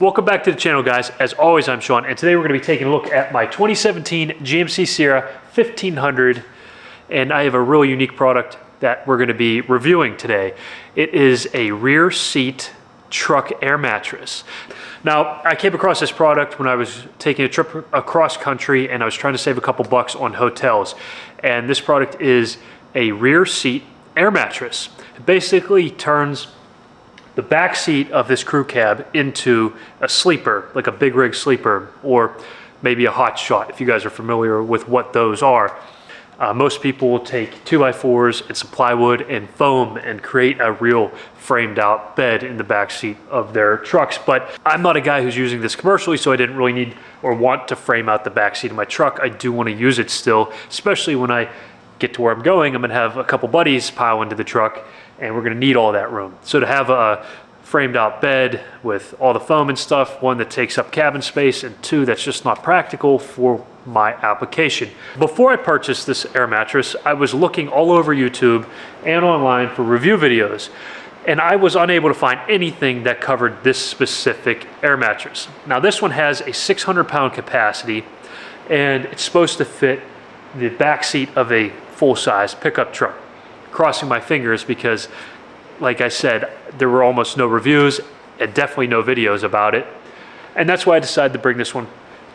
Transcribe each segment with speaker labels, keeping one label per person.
Speaker 1: Welcome back to the channel, guys. As always, I'm Sean, and today we're going to be taking a look at my 2017 GMC Sierra 1500, and I have a really unique product that we're going to be reviewing today. It is a rear seat truck air mattress. Now, I came across this product when I was taking a trip across country and I was trying to save a couple bucks on hotels, and this product is a rear seat air mattress. It basically turns the back seat of this crew cab into a sleeper, like a big rig sleeper, or maybe a hot shot, if you guys are familiar with what those are. Most people will take 2x4s and some plywood and foam and create a real framed out bed in the back seat of their trucks. But I'm not a guy who's using this commercially, so I didn't really need or want to frame out the back seat of my truck. I do want to use it still, especially when I get to where I'm going. I'm gonna have a couple buddies pile into the truck and we're gonna need all that room. So to have a framed out bed with all the foam and stuff, one that takes up cabin space, and two, that's just not practical for my application. Before I purchased this air mattress, I was looking all over YouTube and online for review videos, and I was unable to find anything that covered this specific air mattress. Now, this one has a 600-pound capacity, and it's supposed to fit the back seat of a full-size pickup truck. Crossing my fingers because, like I said, there were almost no reviews and definitely no videos about it. And that's why I decided to bring this one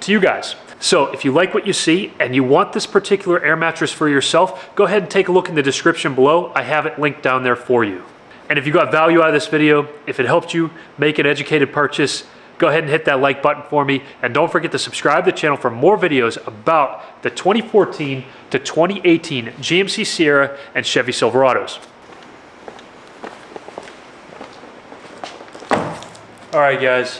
Speaker 1: to you guys. So if you like what you see and you want this particular air mattress for yourself, go ahead and take a look in the description below. I have it linked down there for you. And if you got value out of this video, if it helped you make an educated purchase, go ahead and hit that like button for me. And don't forget to subscribe to the channel for more videos about the 2014 to 2018 GMC Sierra and Chevy Silverados. All right, guys.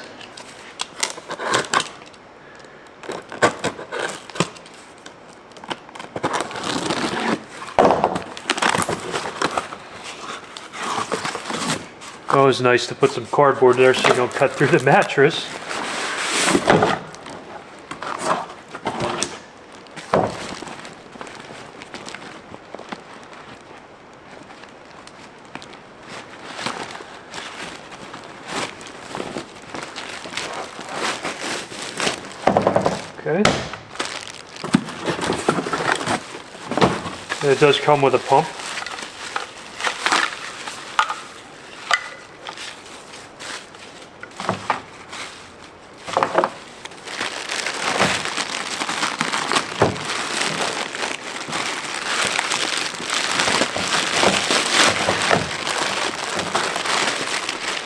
Speaker 1: Always nice to put some cardboard there so you don't cut through the mattress. Okay. And it does come with a pump.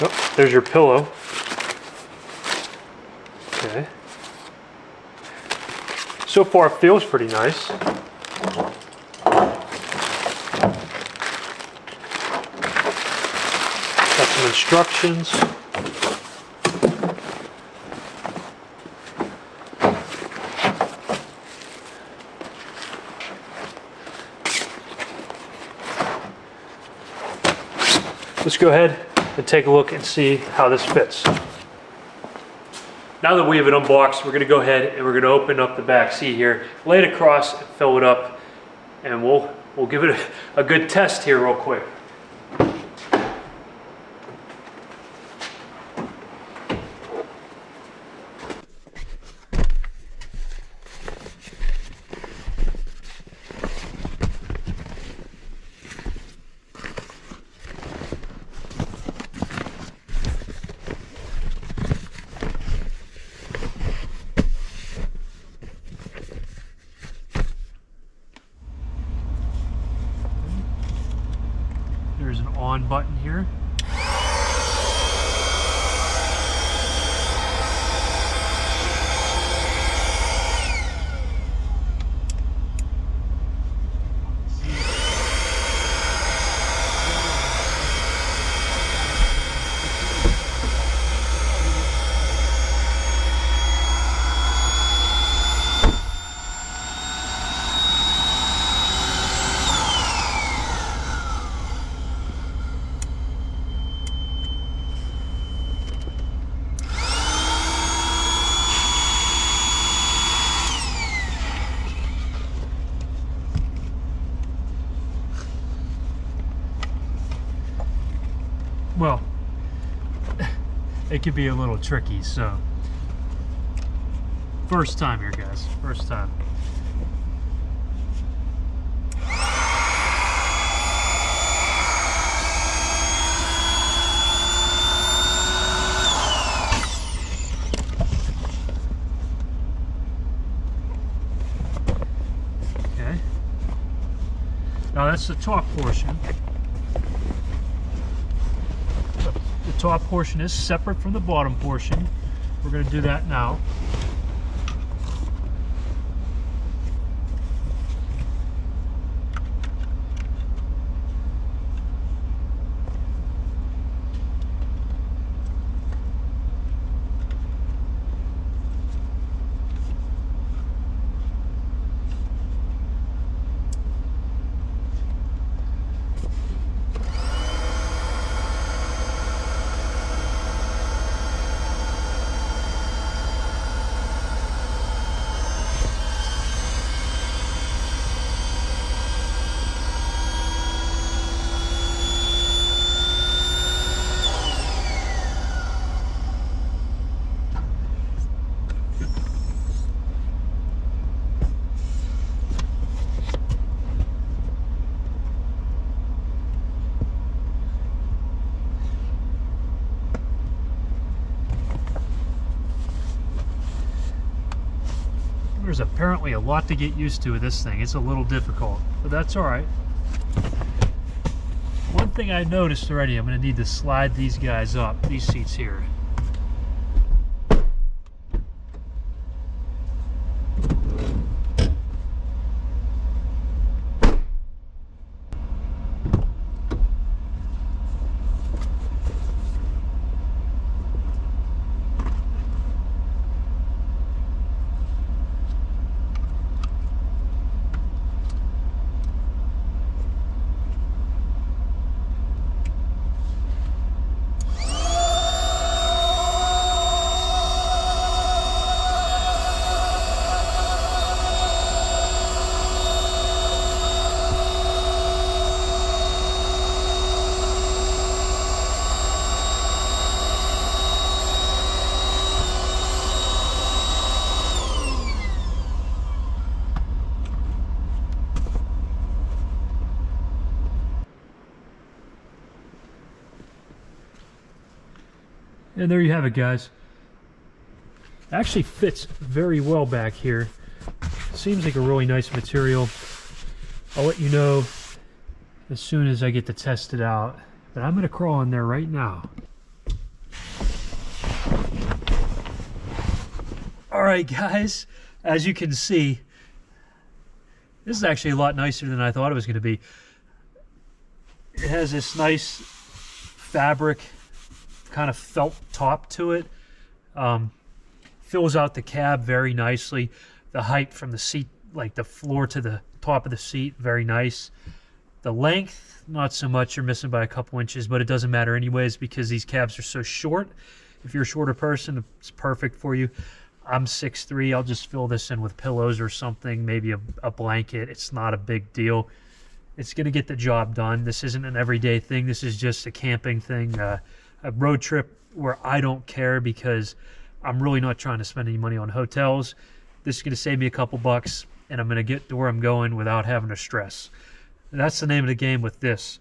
Speaker 1: Oh, there's your pillow. Okay. So far it feels pretty nice. Got some instructions. Let's go ahead and take a look and see how this fits. Now that we have it unboxed, we're going to go ahead and we're going to open up the back seat here, lay it across, and fill it up, and we'll give it a good test here real quick. it could be a little tricky. So first time here, guys, first time. Now that's the top portion. The top portion is separate from the bottom portion. We're going to do that now. There's apparently a lot to get used to with this thing. It's a little difficult, but that's all right. One thing I noticed already, I'm going to need to slide these guys up, these seats here. And there you have it, guys. It actually fits very well back here. Seems like a really nice material. I'll let you know as soon as I get to test it out. But I'm going to crawl in there right now. All right, guys. As you can see, this is actually a lot nicer than I thought it was going to be. It has this nice fabric, kind of felt top to it. Fills out the cab very nicely. The height from the seat, like the floor to the top of the seat, very nice. The length, not so much. You're missing by a couple inches, but it doesn't matter anyways because these cabs are so short. If you're a shorter person, it's perfect for you. I'm 6'3". I'll just fill this in with pillows or something, maybe a blanket. It's not a big deal. It's going to get the job done. This isn't an everyday thing. This is just a camping thing. A road trip where I don't care because I'm really not trying to spend any money on hotels. This is going to save me a couple bucks and I'm going to get to where I'm going without having to stress. And that's the name of the game with this.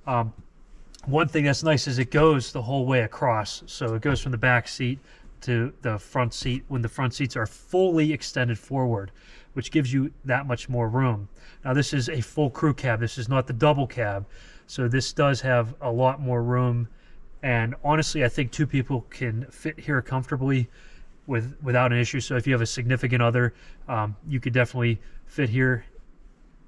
Speaker 1: One thing that's nice is it goes the whole way across. So it goes from the back seat to the front seat when the front seats are fully extended forward, which gives you that much more room. Now this is a full crew cab. This is not the double cab. So this does have a lot more room. And honestly, I think two people can fit here comfortably without an issue. So if you have a significant other, you could definitely fit here.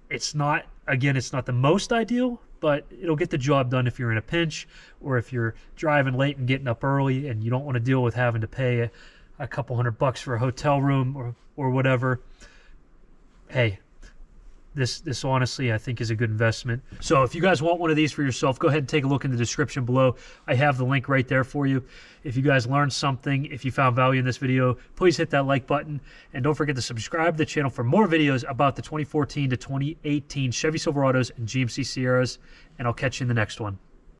Speaker 1: It's not, again, it's not the most ideal, but it'll get the job done if you're in a pinch or if you're driving late and getting up early and you don't want to deal with having to pay a couple $100 for a hotel room or whatever. Hey, this honestly I think is a good investment. So if you guys want one of these for yourself, go ahead and take a look in the description below. I have the link right there for you. If you guys learned something, if you found value in this video, please hit that like button and don't forget to subscribe to the channel for more videos about the 2014 to 2018 Chevy Silverados and GMC Sierras, and I'll catch you in the next one.